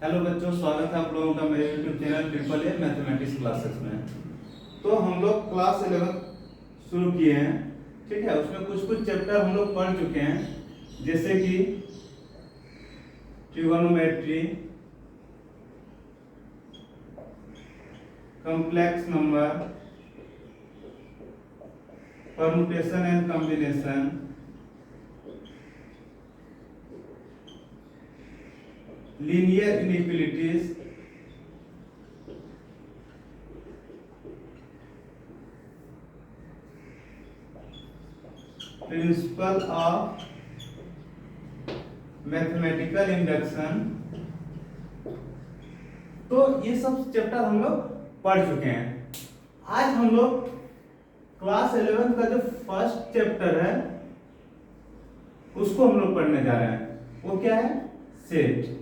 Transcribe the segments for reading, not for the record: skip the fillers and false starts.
Hello बच्चों, स्वागत है आप लोगों का मेरे YouTube channel triple A mathematics classes में। तो हम लोग क्लास 11 शुरू किए हैं, ठीक है। उसमें कुछ कुछ चैप्टर हम लोग पढ़ चुके हैं, जैसे कि trigonometry, complex number, permutation and combination, linear inequalities, principle of mathematical induction. तो ये सब चैप्टर हम लोग पढ़ चुके हैं। आज हम लोग क्लास 11 का जो फर्स्ट चैप्टर है उसको हम लोग पढ़ने जा रहे हैं। वो क्या है? सेट।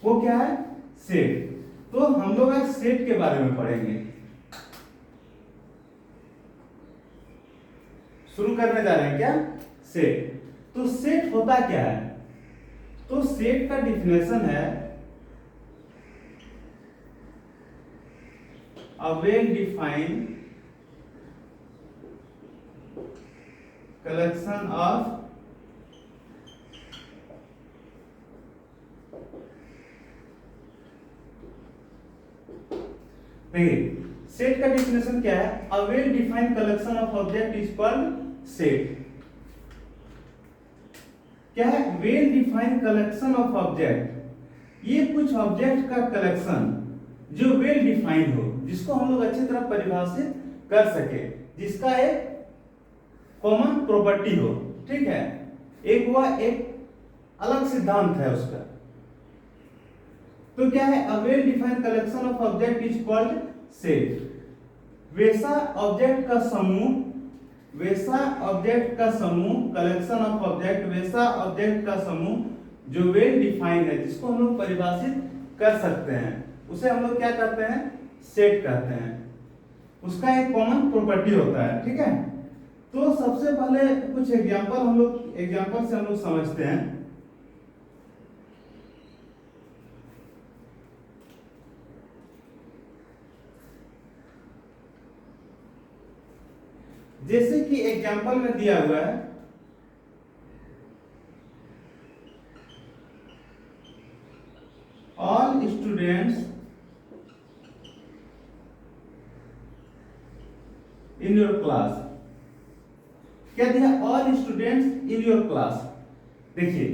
वो क्या है? सेट। तो हम लोग आज सेट के बारे में पढ़ेंगे। शुरू करने जा रहे हैं क्या? सेट। तो सेट होता क्या है? तो सेट का डिफिनेशन है a well defined collection of देखिए सेट का डिफिनेशन क्या है? a well defined collection of object is called set। क्या है? well defined collection of object, ये कुछ ऑब्जेक्ट का कलेक्शन जो वेल डिफाइंड हो, जिसको हम लोग अच्छी तरह परिभाषित कर सके, जिसका एक कॉमन प्रॉपर्टी हो, ठीक है। एक हुआ एक अलग सिद्धांत है उसका। तो क्या है? A well defined collection of object is called set. वैसा ऑब्जेक्ट का समूह, कलेक्शन ऑफ ऑब्जेक्ट, वैसा ऑब्जेक्ट का समूह जो वेल डिफाइंड है, जिसको हम लोग परिभाषित कर सकते हैं, उसे हम लोग क्या कहते हैं? सेट कहते हैं। उसका एक कॉमन प्रॉपर्टी होता है, ठीक है। तो सबसे पहले कुछ एग्जांपल से हम लोग समझते हैं। जैसे कि एग्जांपल में दिया हुआ है all students in your class. क्या दिया? All students in your class. देखिए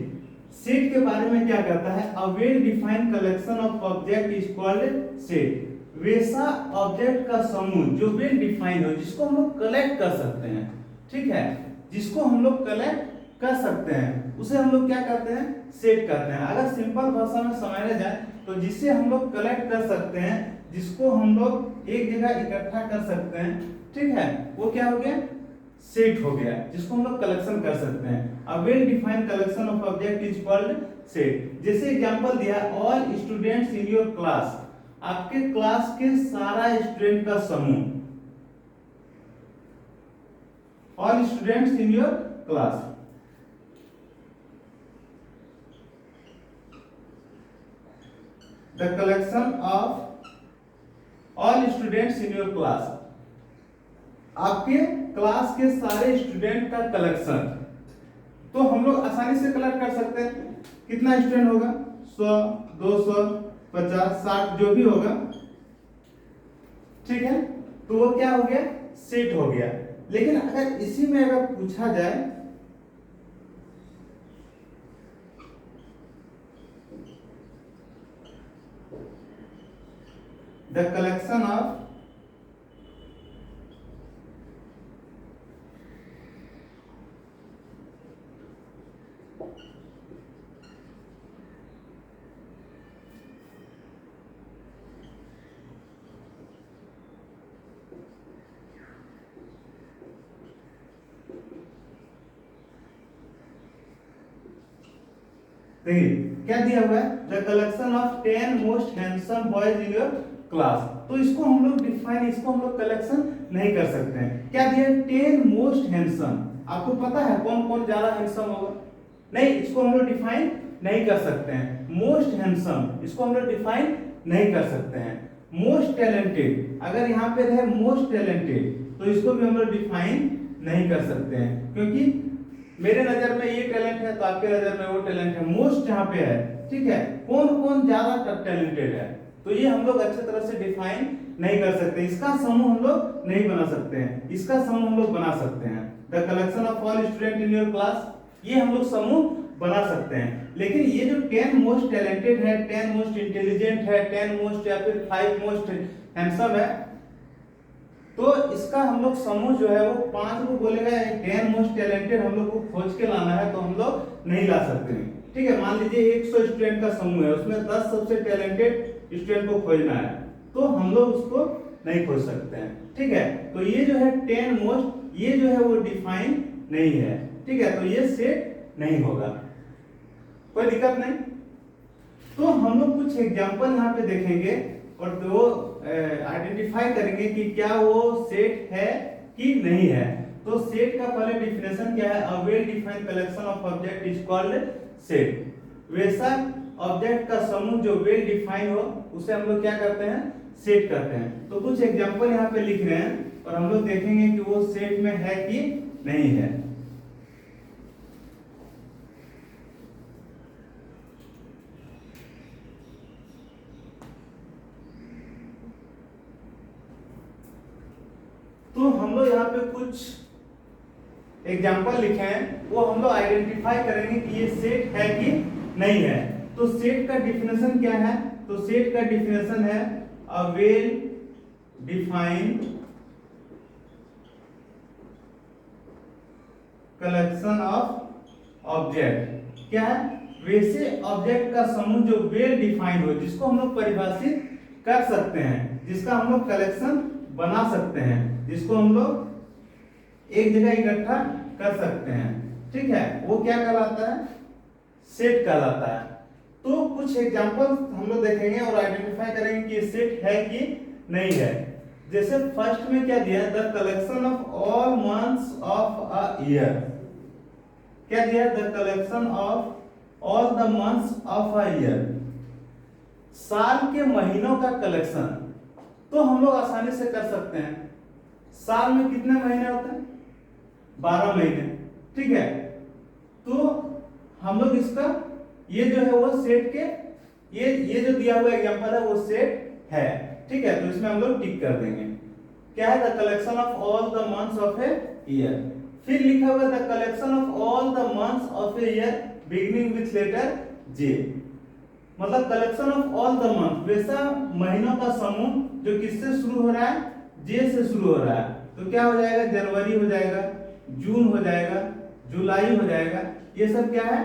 सेट के बारे में क्या कहता है? A well defined collection of object is called set. वैसा ऑब्जेक्ट का समूह जो वेल डिफाइंड हो, जिसको हम लोग कलेक्ट कर सकते हैं, ठीक है, जिसको हम लोग कलेक्ट कर सकते हैं, उसे हम लोग क्या कहते हैं? सेट कहते हैं। अगर सिंपल भाषा में समझा जाए तो जिसे हम लोग कलेक्ट कर सकते हैं, जिसको हम लोग एक जगह इकट्ठा कर सकते हैं, ठीक है, वो क्या हो गया? सेट हो गया, जिसको हम लोग कलेक्शन कर सकते हैं। A well defined collection of object is called set. जैसे एग्जांपल दिया all students in your class, आपके क्लास के सारा स्टूडेंट का समूह, all students in your class. The collection of all students in your class, आपके क्लास के सारे स्टूडेंट का कलेक्शन। तो हम लोग आसानी से कलेक्ट कर सकते हैं। कितना स्टूडेंट होगा? 100, 200, 50, 60 जो भी होगा, ठीक है। तो वो क्या हो गया? सेट हो गया। लेकिन अगर इसी में अगर पूछा जाए द कलेक्शन ऑफ देखिए क्या दिया हुआ है? The collection of 10 most handsome boys in your class. तो इसको हम लोग डिफाइन, इसको हम लोग कलेक्शन नहीं कर सकते हैं। क्या दिया? 10 मोस्ट हैंडसम, आपको पता है कौन कौन ज्यादा हैंडसम होगा? नहीं, इसको हम लोग डिफाइन नहीं कर सकते हैं। मोस्ट हैंडसम, इसको हम लोग डिफाइन नहीं कर सकते हैं। मोस्ट टैलेंटेड, अगर यहाँ पे रहे मोस्ट टैलेंटेड तो इसको भी हम लोग डिफाइन नहीं कर सकते हैं, क्योंकि मेरे नजर में ये टैलेंट है तो आपके नजर में वो टैलेंट है। मोस्ट यहाँ पे है, ठीक है, कौन कौन ज्यादा टैलेंटेड है, तो ये हम लोग अच्छे तरह से डिफाइन नहीं कर सकते। इसका समूह हम लोग नहीं बना सकते हैं, इसका समूह हम लोग बना सकते हैं। The collection of all student in your class, ये हम लोग समूह बना सकते हैं। लेकिन ये जो 10 मोस्ट टैलेंटेड है, 10 मोस्ट इंटेलिजेंट है, 10 मोस्ट या फिर 5 मोस्ट हैंडसम है, तो इसका हम लोग समूह जो है वो 5 को बोलेगा। 10 मोस्ट टैलेंटेड हम लोग को खोज के लाना है तो हम लोग नहीं ला सकते हैं, ठीक है। मान लीजिए 100 स्टूडेंट का समूह है, उसमें 10 सबसे टैलेंटेड स्टूडेंट को खोजना है, तो हम लोग उसको नहीं खोज सकते हैं, ठीक है। तो ये जो है 10 मोस्ट, ये जो है वो डिफाइन नहीं है, ठीक है, तो ये सेट नहीं होगा, कोई दिक्कत नहीं। तो हम लोग कुछ एग्जांपल यहाँ पे देखेंगे और वो आइडेंटिफाई करेंगे कि क्या वो सेट है कि नहीं है। तो सेट का पहले डिफिनेशन क्या है? A well defined collection of object is called set. वैसा ऑब्जेक्ट का समूह जो वेल डिफाइन हो उसे हम लोग क्या करते हैं? सेट करते हैं। तो कुछ एग्जांपल यहाँ पे लिख रहे हैं और हम लोग देखेंगे कि वो सेट में है कि नहीं है। तो हम लोग यहाँ पे कुछ एग्जांपल लिखे हैं, वो हम लोग आइडेंटिफाई करेंगे कि ये सेट है कि नहीं है। तो सेट का डिफिनेशन क्या है? तो सेट का डिफिनेशन है a well defined collection of object. क्या है? वैसे ऑब्जेक्ट का समूह जो वेल डिफाइंड हो, जिसको हम लोग परिभाषित कर सकते हैं, जिसका हम लोग कलेक्शन बना सकते हैं, जिसको हम लोग एक जगह इकट्ठा कर सकते हैं, ठीक है, वो क्या कहलाता है? सेट कहलाता है। तो कुछ एग्जांपल हम लोग देखेंगे और आइडेंटिफाई करेंगे कि ये सेट है कि नहीं है। जैसे फर्स्ट में क्या दिया है? The collection of all months of a year. क्या दिया है? The collection of all the months of a year, साल के महीनों का कलेक्शन। तो हम लोग आसानी से कर सकते हैं। साल में कितने महीने होते हैं? 12 महीने, ठीक है। तो हम लोग इसका ये जो है वो सेट के ये जो दिया हुआ एग्जांपल है वो सेट है, ठीक है। तो इसमें हम लोग टिक कर देंगे। क्या है? The collection of all the months of a year. फिर लिखा हुआ the collection of all the months of a year beginning with letter J, मतलब collection of all the month, वैसा महीनों का समूह जो किससे शुरू हो रहा है? जे से शुरू हो रहा है। तो क्या हो जाएगा? जनवरी हो जाएगा, जून हो जाएगा, जुलाई हो जाएगा, ये सब क्या है?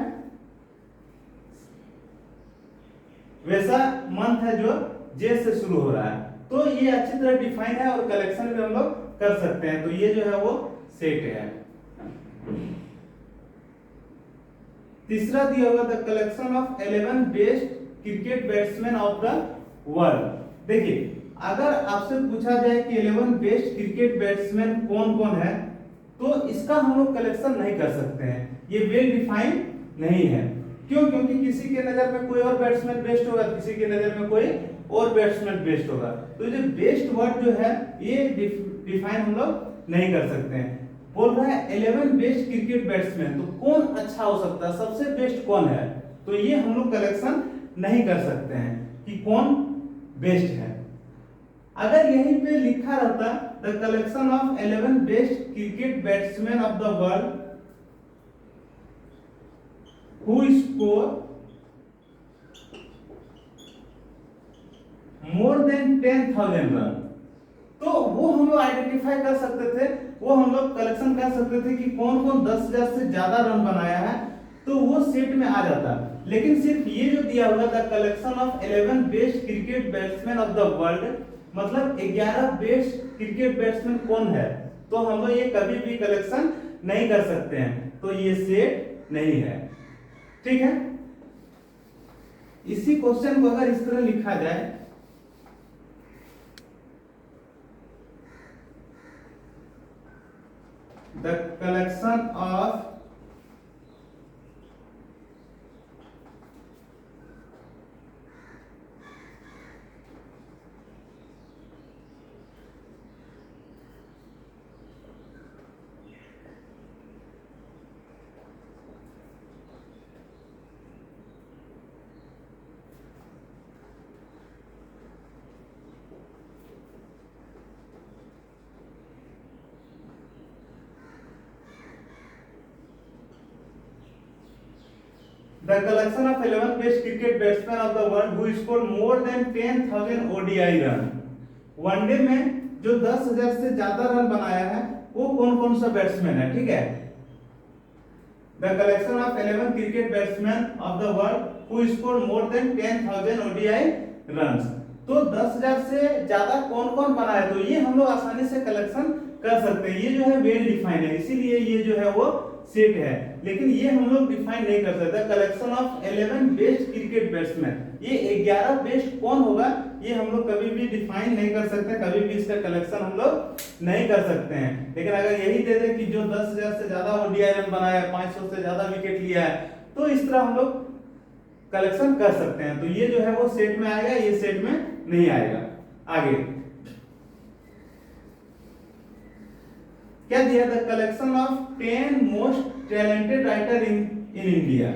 वैसा मंथ है जो जे से शुरू हो रहा है। तो ये अच्छी तरह डिफाइन है और कलेक्शन भी हम लोग कर सकते हैं। तो ये जो है वो सेट है। तीसरा दिया होगा the collection of 11 best cricket batsman of the world. देखिए, अगर आपसे पूछा जाए कि 11 बेस्ट क्रिकेट बैट्समैन कौन कौन है, तो इसका हम लोग कलेक्शन नहीं कर सकते हैं, ये वेल डिफाइंड नहीं है। क्यों? क्योंकि किसी के नजर में कोई और बैट्समैन बेस्ट होगा, किसी के नजर में कोई और बैट्समैन बेस्ट होगा। तो ये बेस्ट वर्ड जो है ये डिफाइन हम लोग नहीं कर सकते हैं। बोल रहा है 11 बेस्ट क्रिकेट बैट्समैन, तो कौन अच्छा हो सकता है, सबसे बेस्ट कौन है? तो ये हम लोग कलेक्शन नहीं कर सकते हैं कि कौन बेस्ट है। अगर यहीं पे लिखा रहता the collection of 11 best cricket batsman of the world who score more than 10,000 run, तो वो हम लोग आइडेंटिफाई कर सकते थे, वो हम लोग कलेक्शन कर सकते थे कि कौन कौन 10,000 से ज्यादा रन बनाया है, तो वो सेट में आ जाता। लेकिन सिर्फ ये जो दिया हुआ the collection of 11 best cricket batsman of the world, मतलब 11 बेस्ट क्रिकेट बैट्समैन कौन है, तो हम लोग ये कभी भी कलेक्शन नहीं कर सकते हैं। तो ये सेट नहीं है, ठीक है। इसी क्वेश्चन को अगर इस तरह लिखा जाए, the collection of The collection of 11 best cricket batsmen of the world who scored more than 10,000 ODI run. One day में जो 10,000 से ज्यादा रन बनाया है वो कौन कौन सा बैट्समैन है, ठीक है। The collection of 11 cricket batsmen of the world who scored more than 10,000 ODI runs. तो 10,000 से ज्यादा कौन कौन बनाया, तो ये हम लोग आसानी से कलेक्शन कर सकते हैं। ये जो है वेल डिफाइंड है, इसीलिए ये जो है वो सेट है, लेकिन ये हम लोग डिफाइन नहीं कर सकते। Collection of 11 best cricket batsman, ये 11 बेस्ट कौन होगा ये हम लोग कभी भी डिफाइन नहीं कर सकते, कभी भी इसका कलेक्शन हम लोग नहीं कर सकते हैं। लेकिन अगर यही दे दे कि जो 10,000 से ज्यादा ओडीआई रन बनाया है, 500 से ज्यादा विकेट लिया है, तो इस तरह हम लोग कलेक्शन कर सकते हैं। तो ये जो है वो सेट में आएगा, ये सेट में नहीं आएगा। आगे क्या दिया, the collection of 10 most talented writer in India.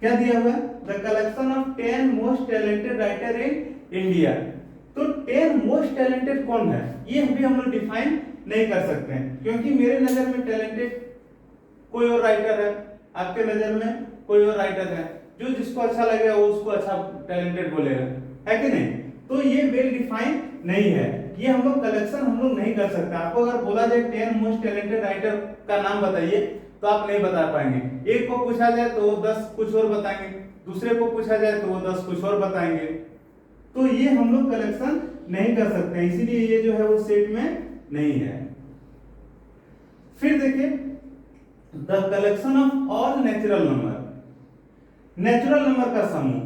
क्या दिया हुआ, the collection of 10 most talented writer in India. तो 10 मोस्ट टैलेंटेड कौन है ये भी हम लोग डिफाइन नहीं कर सकते हैं, क्योंकि मेरे नजर में टैलेंटेड कोई और राइटर है, आपके नजर में कोई और राइटर है, जो जिसको अच्छा लगेगा वो उसको अच्छा टैलेंटेड बोलेगा, है कि नहीं। तो ये वेल डिफाइन नहीं है, ये हम लोग कलेक्शन हम लोग नहीं कर सकते। आपको अगर बोला जाए 10 मोस्ट टैलेंटेड राइटर का नाम बताइए तो आप नहीं बता पाएंगे। एक को पूछा जाए तो वो 10 कुछ और बताएंगे, दूसरे को पूछा जाए तो वो 10 कुछ और बताएंगे। तो ये हम लोग कलेक्शन नहीं कर सकते, इसीलिए ये जो है वो सेट में नहीं है। फिर देखिए, the collection of all natural number, natural number का समूह,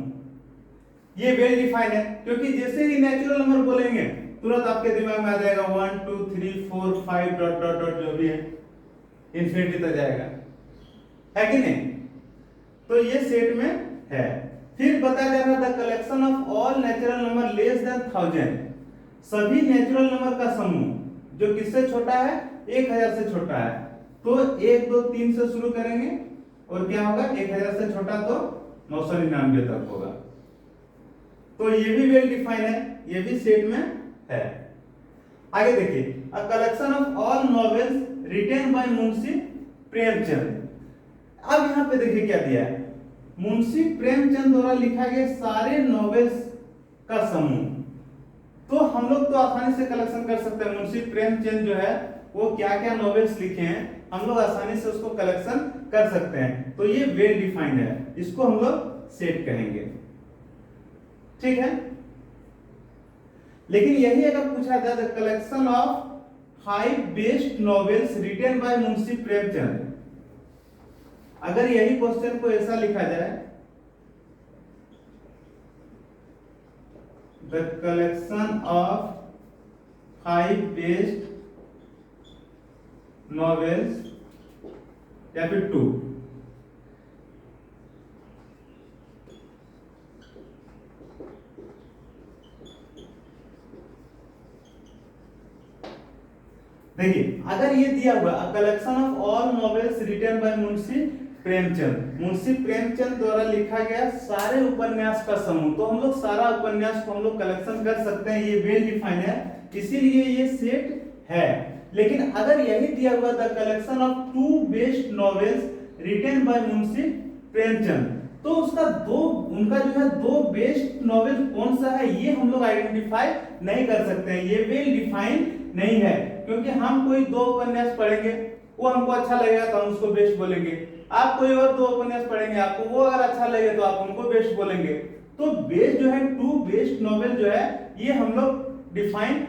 ये वेल डिफाइंड है, क्योंकि जैसे ही नेचुरल नंबर बोलेंगे तुरंत आपके दिमाग में आ जाएगा 1 2 3 4 5 डॉट डॉट डॉट जो भी है इंफिनिटी तक जाएगा, है कि नहीं। तो ये सेट में है। फिर बताया जा रहा था collection of all natural number less than 1000, सभी नेचुरल नंबर का समूह जो किससे छोटा है, 1000 से छोटा है। तो 1 2 3 से शुरू करेंगे और क्या होगा, 1000 से छोटा तो 999 तक होगा। तो ये भी वेल डिफाइन है, ये भी सेट में है। आगे देखिए, a collection of all novels written by Munshi Premchand. अब यहां पे देखिए क्या दिया है, मुंशी प्रेमचंद द्वारा लिखा गया सारे नॉवेल्स का समूह। तो हम लोग तो आसानी से कलेक्शन कर सकते हैं, मुंशी प्रेमचंद जो है वो क्या क्या नॉवेल्स लिखे हैं हम लोग आसानी से उसको कलेक्शन कर सकते हैं। तो ये वेल डिफाइंड है, इसको हम लोग सेट कहेंगे, ठीक है। लेकिन यही अगर पूछा जाए the collection of 5 best novels written by Munshi Premchand, अगर यही क्वेश्चन को ऐसा लिखा जाए, the collection of 5 best novels या फिर 2, देखिए अगर ये दिया हुआ collection of all novels written by Munshi Premchand, Munshi Premchand द्वारा लिखा गया सारे उपन्यास का समूह, तो हम लोग सारा उपन्यास को हम लोग कलेक्शन कर सकते हैं, ये वेल डिफाइंड है, इसीलिए ये सेट है। लेकिन अगर यही दिया हुआ the collection of 2 best novels written by Munshi Premchand, तो उसका उनका जो है 2 बेस्ट नॉवेल कौन सा है ये हम लोग आइडेंटिफाई नहीं कर सकते हैं, ये वेल डिफाइंड नहीं है। क्योंकि हम कोई 2 उपन्यास पढ़ेंगे, वो हमको अच्छा लगेगा तो हम उसको बेस्ट बोलेंगे, आप कोई और 2 उपन्यास पढ़ेंगे, आपको वो अगर अच्छा लगे तो आप उनको बेस्ट बोलेंगे। तो बेस्ट जो है 2 बेस्ट नॉवेल जो है ये हम लोग डिफाइन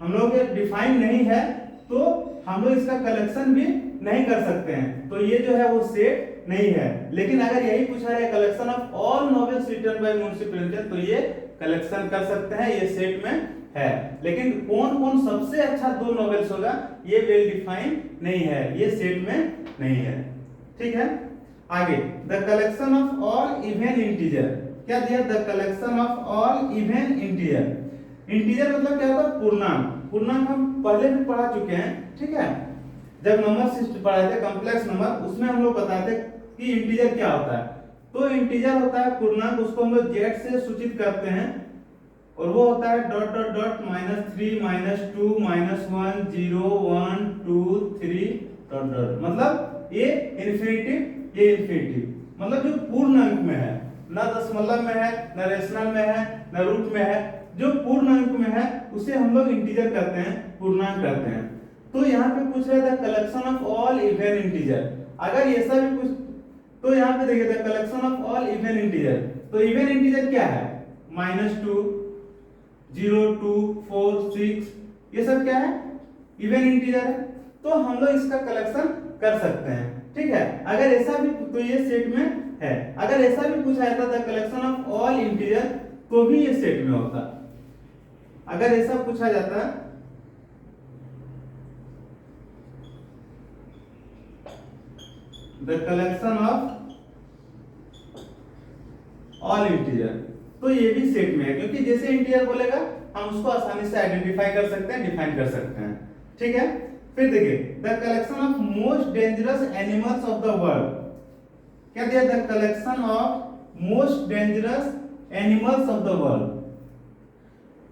हम लोग डिफाइन नहीं है तो हम लोग इसका कलेक्शन भी नहीं कर सकते हैं, तो ये जो है वो सेट नहीं है। लेकिन अगर यही पूछा है collection of all novels written by Munshi Premchand, तो ये कलेक्शन कर सकते हैं, ये सेट में है। लेकिन कौन कौन सबसे अच्छा 2 नॉवेल्स होगा ये वेल डिफाइन नहीं है, ये सेट में नहीं है। ठीक है, आगे the collection of all even integer, क्या दिया? The collection of all even integer. Integer मतलब क्या होता है? पूर्णांक। पूर्णांक हम पहले भी पढ़ा चुके हैं, ठीक है, जब नंबर सिस्टम पढ़ाए थे कॉम्प्लेक्स नंबर, उसमें हम लोग बताते कि इंटीजर क्या होता है। तो इंटीजर होता है पूर्णांक, उसको हम लोग जेड से सूचित करते हैं और वो होता है dot dot dot -3 -2 -1 0 1 2 3 dot dot, मतलब ये इन्फिनिटिव, ये इन्फिनिटिव, मतलब जो पूर्ण अंक में है, ना दशमलव में है, ना रेशनल में है, ना रूट में है, जो पूर्ण अंक में है उसे हम लोग इंटीजर कहते हैं, पूर्णांक कहते हैं। तो यहाँ पे पूछ रहा था collection of all even integer, अगर ऐसा भी कुछ, तो यहाँ पे देखिए the collection of all even integer, तो इवन इंटीजर क्या है? -2 0 2 4 6, ये सब क्या है? इवन इंटीजर है, तो हम लोग इसका कलेक्शन कर सकते हैं। ठीक है, अगर ऐसा भी, तो ये सेट में है। अगर ऐसा भी पूछा जाता the collection of all integer, तो भी ये सेट में होता। अगर ऐसा पूछा जाता the collection of all integer, तो ये भी सेट में है, क्योंकि जैसे इंटीजर बोलेगा हम उसको आसानी से आइडेंटिफाई कर सकते हैं, डिफाइन कर सकते हैं। ठीक है, फिर देखिए the collection of most dangerous animals of the world, क्या दिया? The collection of most dangerous animals of the world,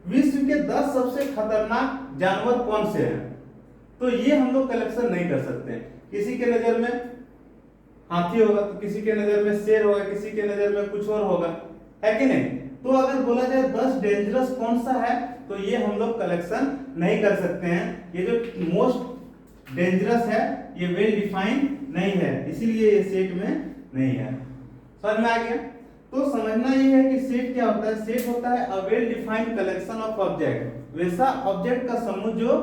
विश्व के 10 सबसे खतरनाक जानवर कौन से हैं? तो ये हम लोग कलेक्शन नहीं कर सकते। किसी के नजर में हाथी होगा, तो किसी के नजर में शेर होगा, किसी के नजर में कुछ और होगा, है कि नहीं? तो अगर बोला जाए 10 डेंजरस कौन सा है, तो ये हम लोग कलेक्शन नहीं कर सकते हैं। ये जो मोस्ट डेंजरस है ये वेल डिफाइन नहीं है, इसीलिए ये सेट में नहीं है। समझ में आ गया? तो समझना ये है कि सेट क्या होता है? सेट होता है a well defined collection of object, वैसा ऑब्जेक्ट का समूह जो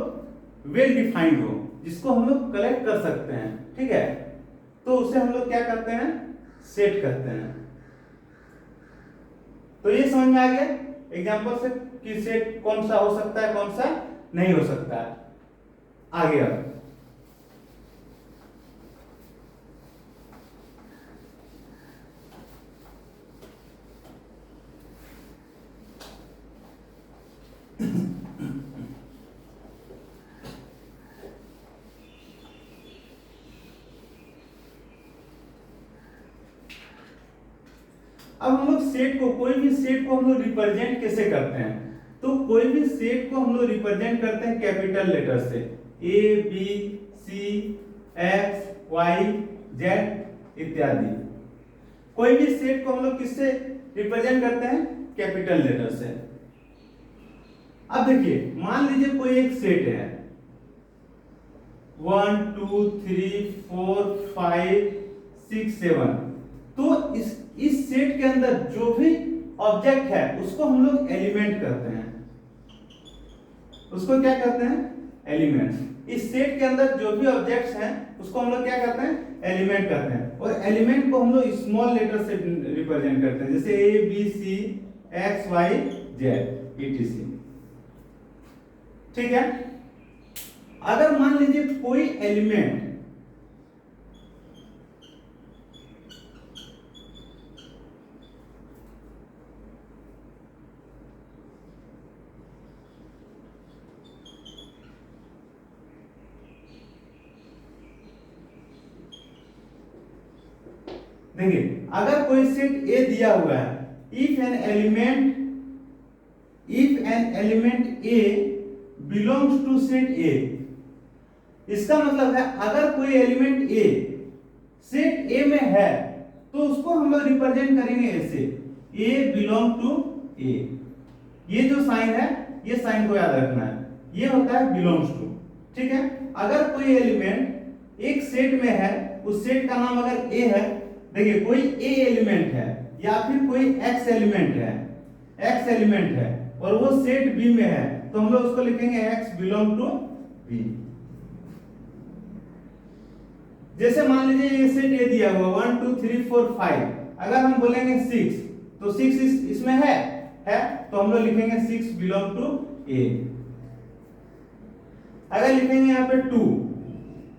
वेल डिफाइंड हो, जिसको हम लोग कलेक्ट कर सकते हैं। ठीक है, तो उसे हम लोग क्या करते हैं? सेट कहते हैं। तो ये समझ में आ गया एग्जांपल से कि सेट कौन सा हो सकता है, कौन सा नहीं हो सकता है। आगे अब हम लोग सेट को, कोई भी सेट को हम लोग रिप्रेजेंट कैसे करते हैं? तो कोई भी सेट को हम लोग रिप्रेजेंट करते हैं कैपिटल लेटर से, A B C X Y Z इत्यादि। कोई भी सेट को हम लोग किससे रिप्रेजेंट करते हैं? कैपिटल लेटर से। अब देखिए मान लीजिए कोई एक सेट है 1 2 3 4 5 6 7, तो इस सेट के अंदर जो भी ऑब्जेक्ट है उसको हम लोग एलिमेंट कहते हैं। उसको क्या कहते हैं? एलिमेंट्स। इस सेट के अंदर जो भी ऑब्जेक्ट्स हैं उसको हम लोग क्या कहते हैं? एलिमेंट कहते हैं। और एलिमेंट को हम लोग स्मॉल लेटर से रिप्रेजेंट करते हैं, जैसे A B C X Y Z etc. ठीक है, अगर मान लीजिए कोई एलिमेंट देखिए, अगर कोई सेट ए दिया हुआ है, if an element A belongs to set A, इसका मतलब है अगर कोई एलिमेंट ए सेट ए में है तो उसको हम लोग रिप्रेजेंट करेंगे ऐसे, ए बिलोंग टू ए। ये जो साइन है, ये साइन को याद रखना है, ये होता है बिलोंग्स टू। ठीक है, अगर कोई एलिमेंट एक सेट में है, उस सेट का नाम अगर ए है, देखिए कोई ए एलिमेंट है या फिर कोई एक्स एलिमेंट है और वो सेट बी में है, तो हम लोग उसको लिखेंगे x बिलोंग टू B। जैसे मान लीजिए ये सेट A दिया हुआ 1 2 3 4 5, अगर हम बोलेंगे 6 तो 6 इसमें है तो हम लोग लिखेंगे 6 बिलोंग टू A। अगर लिखेंगे यहाँ पे 2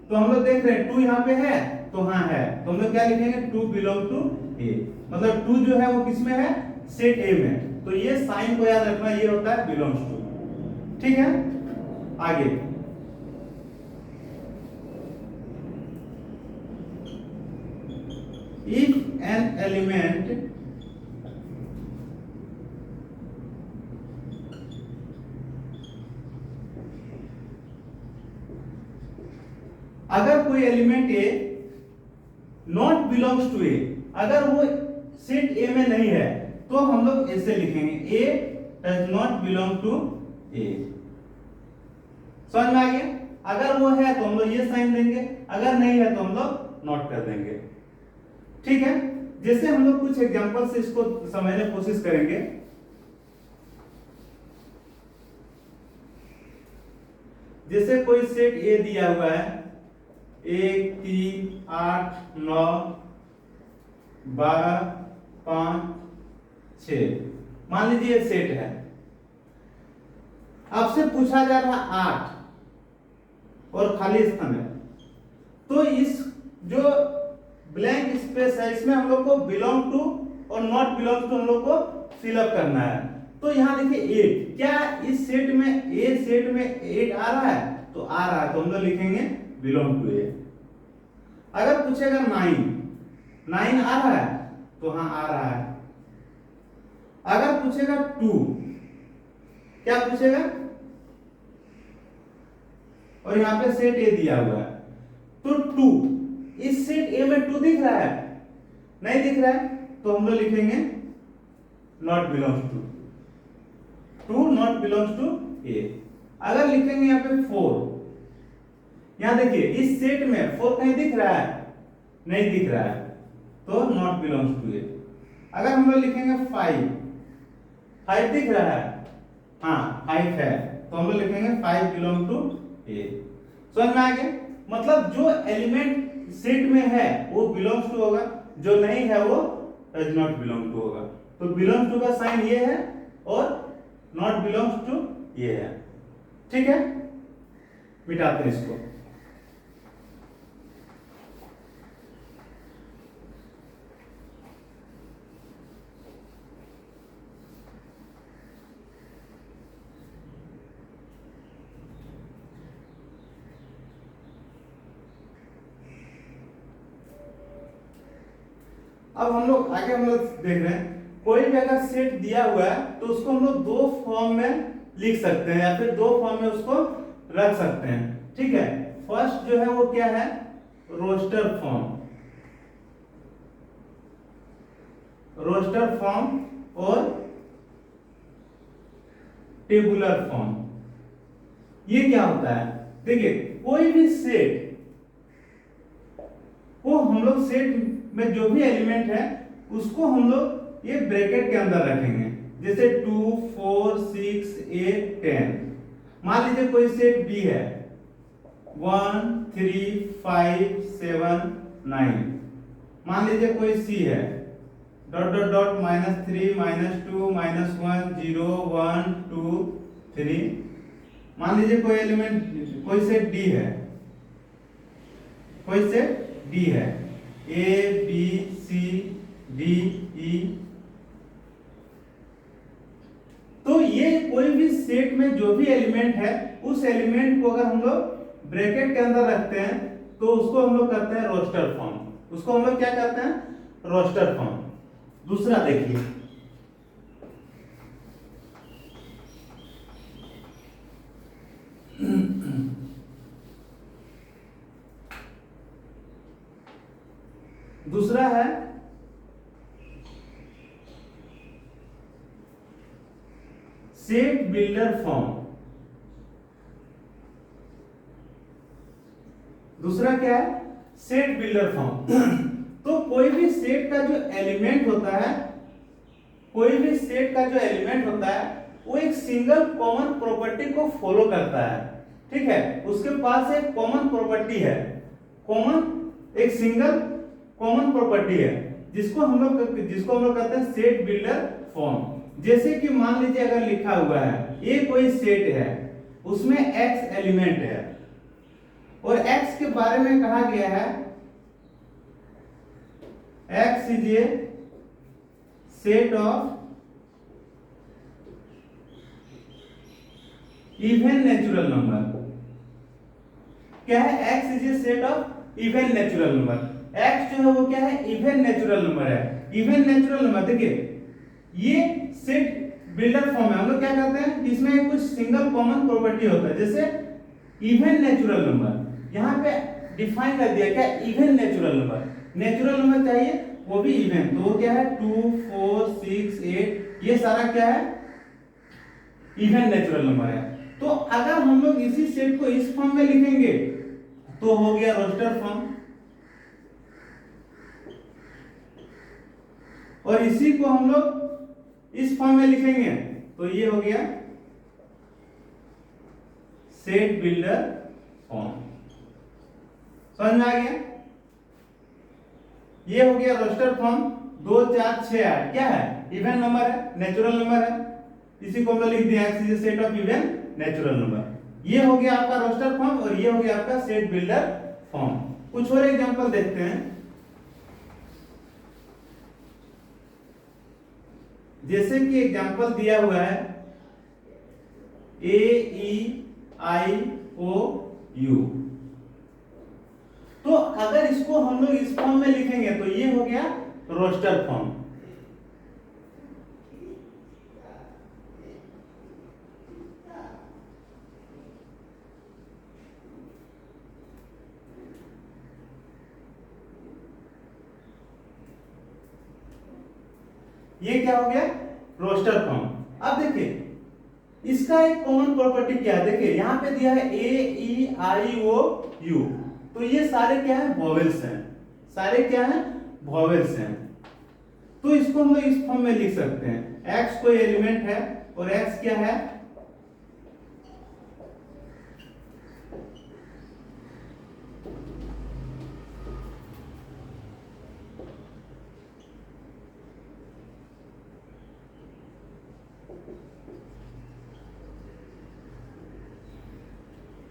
तो हम लोग देख रहे हैं 2 यहाँ पे है तो हाँ है, तो हम लोग क्या लिखेंगे 2 बिलोंग टू A। मतलब 2 जो है वो किसमें है, सेट A में। तो ये साइन को याद रखना, ये होता है बिलोंग्स टू। ठीक है, आगे if an element अगर कोई element A not belongs to A, अगर वो सेट ए में नहीं है तो हम लोग ऐसे लिखेंगे ए डज नॉट बिलोंग टू ए। समझ में आ गया? अगर वो है तो हम लोग ये साइन देंगे, अगर नहीं है तो हम लोग नॉट कर देंगे। ठीक है, जैसे हम लोग कुछ एग्जांपल से इसको समझने की कोशिश करेंगे। जैसे कोई सेट ए दिया हुआ है 1 3 8 9 12 5 6, मान लीजिए सेट है। आपसे पूछा जा रहा 8 और खाली स्थान है, तो इस जो ब्लैंक स्पेस है इसमें हम लोग को बिलोंग टू और नॉट बिलोंग टू हम लोग को फिलअप करना है। तो यहाँ देखिए 8, क्या इस सेट में ए सेट में 8 आ रहा है? तो आ रहा है, तो हम लोग लिखेंगे बिलोंग टू ए। अगर पूछेगा 9 आ रहा है तो हाँ आ रहा है। अगर पूछेगा 2, क्या पूछेगा, और यहाँ पे सेट ए दिया हुआ है तो 2, इस सेट ए में 2 दिख रहा है? नहीं दिख रहा है, तो हम लोग लिखेंगे not belongs to, 2 not belongs to A. अगर लिखेंगे यहाँ पे 4, यहाँ देखिए इस सेट में 4 कहीं दिख रहा है? नहीं दिख रहा है, तो नॉट बिलोंग्स टू ए। अगर हम लोग लिखेंगे 5 दिख रहा है? हाँ 5 है, तो हम लोग लिखेंगे 5 बिलोंग टू ए। समझ में आ गया? मतलब जो एलिमेंट सेट में है वो बिलोंग्स टू होगा, जो नहीं है वो डज नॉट बिलोंग टू होगा। तो बिलोंग्स टू का साइन ये है और नॉट बिलोंग्स टू ये है। ठीक है, मिटाते हैं इसको। अब हम लोग आगे देख रहे हैं, कोई भी अगर सेट दिया हुआ है तो उसको हम लोग 2 फॉर्म में लिख सकते हैं या फिर 2 फॉर्म में उसको रख सकते हैं। ठीक है, फर्स्ट जो है वो क्या है, रोस्टर फॉर्म और टेबुलर फॉर्म। ये क्या होता है? देखिए कोई भी सेट को हम लोग सेट में जो भी एलिमेंट है उसको हम लोग ये ब्रैकेट के अंदर रखेंगे। जैसे 2 4 6 8 10, मान लीजिए कोई सेट बी है 1 3 5 7 9, मान लीजिए कोई सी है डॉट डॉट डॉट -3 -2 -1 0 1 2 3, मान लीजिए कोई एलिमेंट कोई सेट डी है, कोई सेट डी है ए बी सी डी ई। तो ये कोई भी सेट में जो भी एलिमेंट है उस एलिमेंट को अगर हम लोग ब्रैकेट के अंदर रखते हैं तो उसको हम लोग करते हैं रोस्टर फॉर्म। उसको हम लोग क्या करते हैं, रोस्टर फॉर्म। दूसरा देखिए, दूसरा है सेट बिल्डर फॉर्म। दूसरा क्या है, सेट बिल्डर फॉर्म। तो कोई भी सेट का जो एलिमेंट होता है, कोई भी सेट का जो एलिमेंट होता है वो एक सिंगल कॉमन प्रॉपर्टी को फॉलो करता है, ठीक है। उसके पास एक कॉमन प्रॉपर्टी है, कॉमन एक सिंगल कॉमन प्रॉपर्टी है जिसको हम लोग कहते हैं सेट बिल्डर फॉर्म। जैसे कि मान लीजिए अगर लिखा हुआ है ये कोई सेट है, उसमें x एलिमेंट है और x के बारे में कहा गया है x is a set of even natural number. क्या है? x is a set of even natural number. x जो है वो क्या है? इवन नेचुरल नंबर है। इवन नेचुरल नंबर देखिए ये सेट बिल्डर फॉर्म है। हम लोग क्या कहते हैं कि इसमें कुछ सिंगल कॉमन प्रॉपर्टी होता है, जैसे इवन नेचुरल नंबर यहाँ पे डिफाइन कर दिया क्या? Even natural number. Natural number चाहिए वो भी इवन, तो वो क्या है 2 4 6 8 ये सारा क्या है? इवन नेचुरल नंबर है। तो अगर हम लोग इसी सेट को इस फॉर्म में लिखेंगे तो हो गया रोस्टर फॉर्म, और इसी को हम लोग इस फॉर्म में लिखेंगे तो ये हो गया सेट बिल्डर फॉर्म। समझ में आ गया? ये हो गया रोस्टर फॉर्म। 2 4 6 8 क्या है? इवन नंबर है, नेचुरल नंबर है, इसी को हम लोग लिख दिया x is set of even natural number. ये हो गया आपका रोस्टर फॉर्म और ये हो गया आपका सेट बिल्डर फॉर्म। कुछ और एग्जांपल देखते हैं। जैसे कि एग्जांपल दिया हुआ है A E I O U, तो अगर इसको हम लोग इस फॉर्म में लिखेंगे तो ये हो गया रोस्टर फॉर्म। ये क्या हो गया? Roster form. अब देखिए इसका एक कॉमन प्रॉपर्टी क्या है, देखिए यहां पे दिया है A E I O U, तो ये सारे क्या है? वॉवेल्स हैं। सारे क्या हैं? वॉवेल्स हैं। तो इसको हम लोग इस फॉर्म में लिख सकते हैं x कोई एलिमेंट है और x क्या है?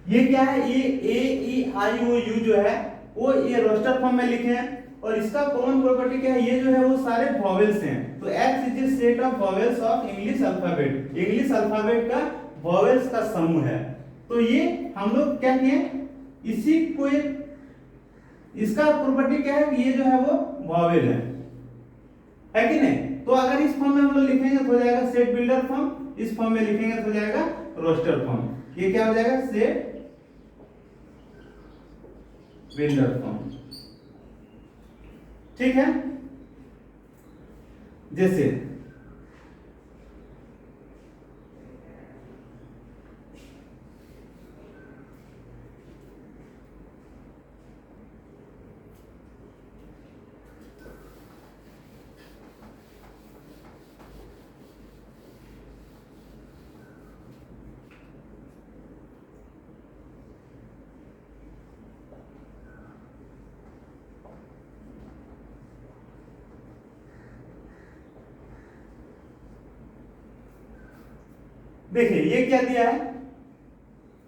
ये क्या है? ये A E I O U जो है वो ये रोस्टर फॉर्म में लिखे हैं और इसका कॉमन प्रॉपर्टी क्या है? ये जो है वो सारे वॉवेल्स हैं। तो x is a set of vowels of English alphabet. English alphabet का वॉवेल्स का समूह है। तो ये हम लोग क्या किए? इसी को इसका प्रॉपर्टी क्या है कि ये जो है वो वॉवेल है कि नहीं? तो अगर इस फॉर्म में हम लोग लिखेंगे तो हो जाएगा सेट बिल्डर फॉर्म, इस फॉर्म में लिखेंगे तो हो जाएगा रोस्टर फॉर्म। ये क्या हो जाएगा? Set builder form. ठीक है। जैसे देखिए ये क्या दिया है?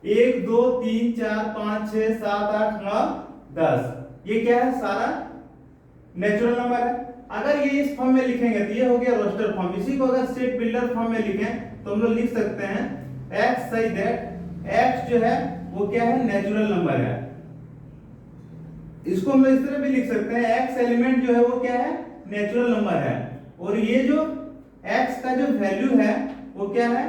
1 2 3 4 5 6 7 8 9 10, ये क्या है? सारा नेचुरल नंबर है। अगर ये इस फॉर्म में लिखेंगे तो ये हो गया रोस्टर फॉर्म। इसी को अगर सेट बिल्डर फॉर्म में लिखें तो हम लोग लिख सकते हैं x सही दैट x जो है वो क्या है? नेचुरल नंबर है। इसको हम लोग इस तरह भी लिख सकते हैं x एलिमेंट जो है वो क्या है? नेचुरल नंबर है, और ये जो x का जो वैल्यू है वो क्या है?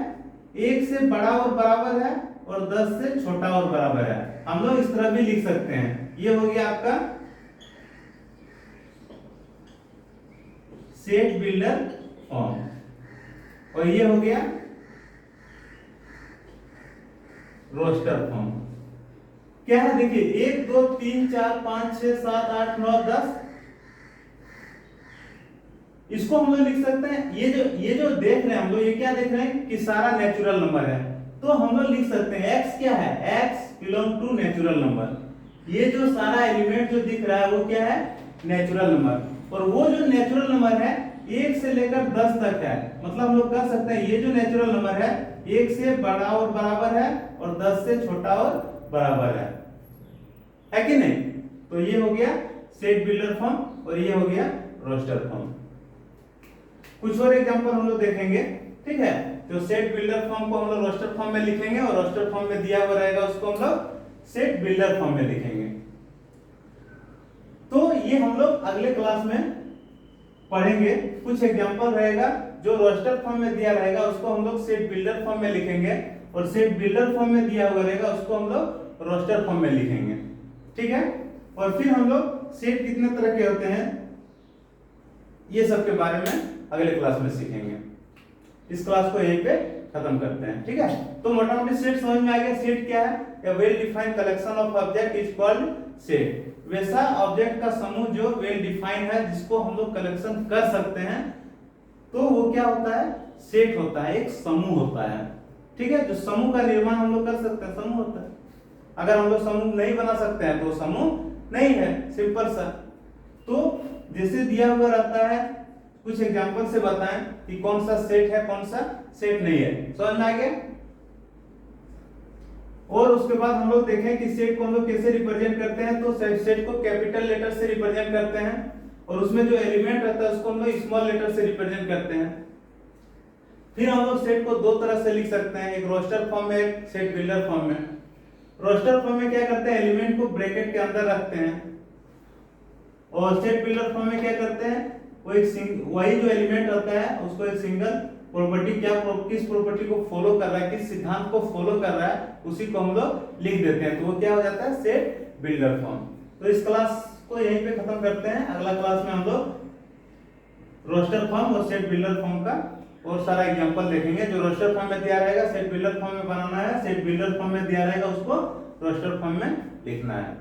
1 से बड़ा और बराबर है और 10 से छोटा और बराबर है। हम लोग इस तरह भी लिख सकते हैं। ये हो गया आपका सेट बिल्डर फॉर्म और ये हो गया रोस्टर फॉर्म। क्या है? देखिए 1 2 3 4 5 6 7 8 9 10, इसको हम लोग लिख सकते हैं, ये जो देख रहे हैं हम लोग, ये क्या देख रहे हैं कि सारा नेचुरल नंबर है, तो हम लोग लिख सकते हैं x क्या है, x belong to natural number. ये जो सारा एलिमेंट जो दिख रहा है वो क्या है, नेचुरल नंबर, और वो जो नेचुरल नंबर है 1 से लेकर 10 तक है, मतलब हम लोग कह सकते हैं ये जो नेचुरल नंबर है 1 से बड़ा और बराबर है और 10 से छोटा और बराबर है कि नहीं। तो ये हो गया सेट बिल्डर फॉर्म और ये हो गया रोस्टर फॉर्म। कुछ और एग्जांपल हम लोग देखेंगे, ठीक है। तो सेट बिल्डर फॉर्म को हम लोग रोस्टर फॉर्म में लिखेंगे और रोस्टर फॉर्म में दिया हुआ रहेगा उसको हम लोग सेट बिल्डर फॉर्म में लिखेंगे। तो ये हम लोग अगले क्लास में पढ़ेंगे, कुछ एग्जांपल रहेगा जो रोस्टर फॉर्म में दिया रहेगा उसको हम लोग सेट बिल्डर फॉर्म में लिखेंगे और सेट बिल्डर फॉर्म में दिया हुआ रहेगा उसको हम लोग रोस्टर फॉर्म में लिखेंगे, ठीक है। और फिर हम लोग सेट कितने तरह के होते हैं ये सब के बारे में अगले क्लास में सीखेंगे। इस क्लास को यहीं पे खत्म करते हैं, ठीक है। तो मोटा मोटी सेट समझ में आ गया। सेट क्या है, a well defined collection of object is called set. वैसा ऑब्जेक्ट का समूह जो वेल डिफाइंड है, जिसको हम लोग कलेक्शन कर सकते हैं, तो वो क्या होता है, सेट होता है, एक समूह होता है, ठीक है। जो समूह का निर्माण हम लोग कर सकते हैं समूह होता है। अगर हम लोग समूह नहीं बना सकते हैं तो समूह नहीं है, सिंपल सा। तो जैसे दिया हुआ रहता है, कुछ एग्जांपल से बताएं कि कौन सा सेट है कौन सा सेट नहीं है, समझ में आ गया। और उसके बाद हम लोग देखें कि सेट को हम लोग कैसे रिप्रेजेंट करते हैं। तो सेट को कैपिटल लेटर से रिप्रेजेंट करते हैं और उसमें जो एलिमेंट रहता है उसको हम लोग स्मॉल लेटर से रिप्रेजेंट करते हैं। फिर हम लोग सेट को दो तरह से लिख सकते हैं, एक रोस्टर फॉर्म में, एक सेट बिल्डर फॉर्म में। रोस्टर फॉर्म में क्या करते हैं, एलिमेंट को ब्रैकेट के अंदर रखते हैं, और सेट बिल्डर फॉर्म में क्या करते हैं, वो एक वही जो एलिमेंट रहता है उसको एक सिंगल प्रॉपर्टी किस प्रॉपर्टी को फॉलो कर रहा है, किस सिद्धांत को फॉलो कर रहा है, उसी को हम लोग लिख देते हैं, तो वो क्या हो जाता है, सेट बिल्डर फॉर्म। तो इस क्लास को यहीं पे खत्म करते हैं। अगला क्लास में हम लोग रोस्टर फॉर्म और सेट बिल्डर फॉर्म का और सारा एग्जांपल देखेंगे। जो रोस्टर फॉर्म में दिया रहेगा सेट बिल्डर फॉर्म में बनाना है, सेट बिल्डर फॉर्म में दिया रहेगा उसको रोस्टर फॉर्म में लिखना है।